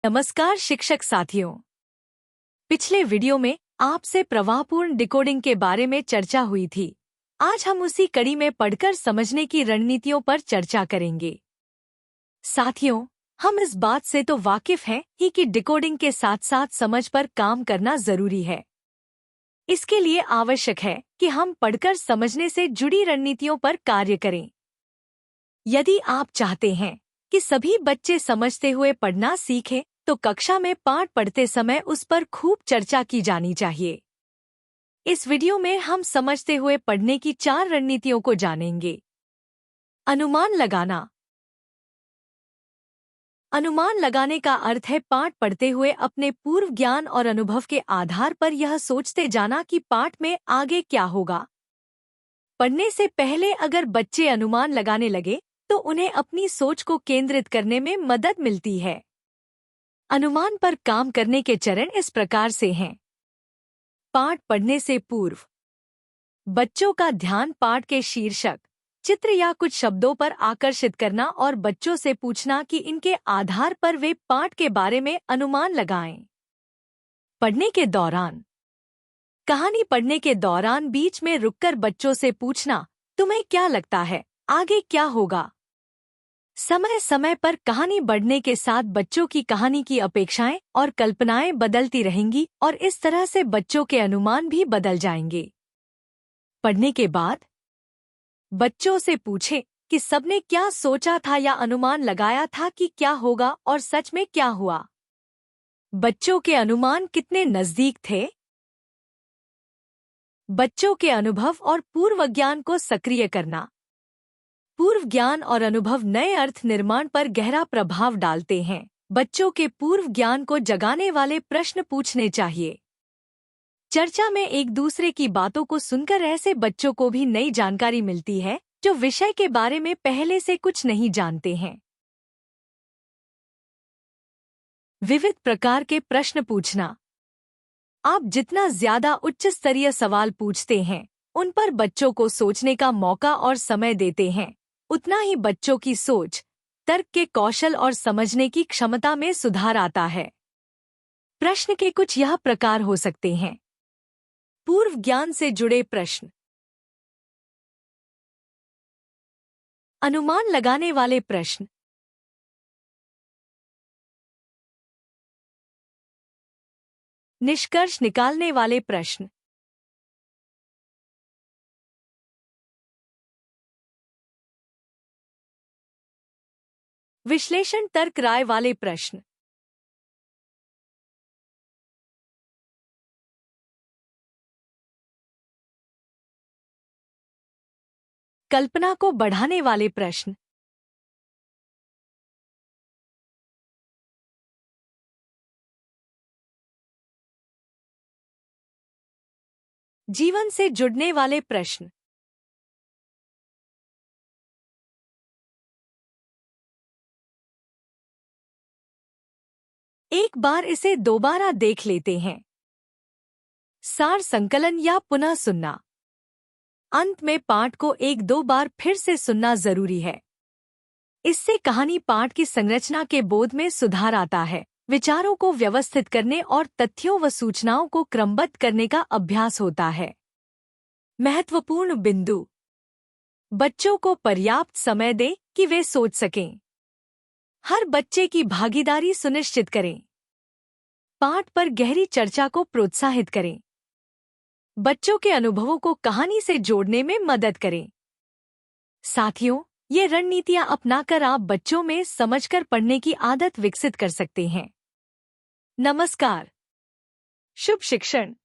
नमस्कार शिक्षक साथियों। पिछले वीडियो में आपसे प्रवाहपूर्ण डिकोडिंग के बारे में चर्चा हुई थी। आज हम उसी कड़ी में पढ़कर समझने की रणनीतियों पर चर्चा करेंगे। साथियों, हम इस बात से तो वाकिफ हैं ही कि डिकोडिंग के साथ साथ समझ पर काम करना जरूरी है। इसके लिए आवश्यक है कि हम पढ़कर समझने से जुड़ी रणनीतियों पर कार्य करें। यदि आप चाहते हैं कि सभी बच्चे समझते हुए पढ़ना सीखें, तो कक्षा में पाठ पढ़ते समय उस पर खूब चर्चा की जानी चाहिए। इस वीडियो में हम समझते हुए पढ़ने की 4 रणनीतियों को जानेंगे। अनुमान लगाना। अनुमान लगाने का अर्थ है पाठ पढ़ते हुए अपने पूर्व ज्ञान और अनुभव के आधार पर यह सोचते जाना कि पाठ में आगे क्या होगा। पढ़ने से पहले अगर बच्चे अनुमान लगाने लगे तो उन्हें अपनी सोच को केंद्रित करने में मदद मिलती है। अनुमान पर काम करने के चरण इस प्रकार से हैं। पाठ पढ़ने से पूर्व बच्चों का ध्यान पाठ के शीर्षक, चित्र या कुछ शब्दों पर आकर्षित करना और बच्चों से पूछना कि इनके आधार पर वे पाठ के बारे में अनुमान लगाएं। पढ़ने के दौरान कहानी पढ़ने के दौरान बीच में रुककर बच्चों से पूछना, तुम्हें क्या लगता है आगे क्या होगा। समय समय पर कहानी बढ़ने के साथ बच्चों की कहानी की अपेक्षाएं और कल्पनाएं बदलती रहेंगी और इस तरह से बच्चों के अनुमान भी बदल जाएंगे। पढ़ने के बाद बच्चों से पूछें कि सबने क्या सोचा था या अनुमान लगाया था कि क्या होगा और सच में क्या हुआ। बच्चों के अनुमान कितने नजदीक थे। बच्चों के अनुभव और पूर्व ज्ञान को सक्रिय करना। पूर्व ज्ञान और अनुभव नए अर्थ निर्माण पर गहरा प्रभाव डालते हैं। बच्चों के पूर्व ज्ञान को जगाने वाले प्रश्न पूछने चाहिए। चर्चा में एक दूसरे की बातों को सुनकर ऐसे बच्चों को भी नई जानकारी मिलती है जो विषय के बारे में पहले से कुछ नहीं जानते हैं। विविध प्रकार के प्रश्न पूछना। आप जितना ज्यादा उच्च स्तरीय सवाल पूछते हैं, उन पर बच्चों को सोचने का मौका और समय देते हैं, उतना ही बच्चों की सोच, तर्क के कौशल और समझने की क्षमता में सुधार आता है। प्रश्न के कुछ यह प्रकार हो सकते हैं। पूर्व ज्ञान से जुड़े प्रश्न, अनुमान लगाने वाले प्रश्न, निष्कर्ष निकालने वाले प्रश्न, विश्लेषण तर्क राय वाले प्रश्न। कल्पना को बढ़ाने वाले प्रश्न। जीवन से जुड़ने वाले प्रश्न। एक बार इसे दोबारा देख लेते हैं। सार संकलन या पुनः सुनना। अंत में पाठ को 1-2 बार फिर से सुनना जरूरी है। इससे कहानी पाठ की संरचना के बोध में सुधार आता है, विचारों को व्यवस्थित करने और तथ्यों व सूचनाओं को क्रमबद्ध करने का अभ्यास होता है। महत्वपूर्ण बिंदु। बच्चों को पर्याप्त समय दें कि वे सोच सकें। हर बच्चे की भागीदारी सुनिश्चित करें। पाठ पर गहरी चर्चा को प्रोत्साहित करें। बच्चों के अनुभवों को कहानी से जोड़ने में मदद करें। साथियों, ये रणनीतियां अपनाकर आप बच्चों में समझकर पढ़ने की आदत विकसित कर सकते हैं। नमस्कार। शुभ शिक्षण।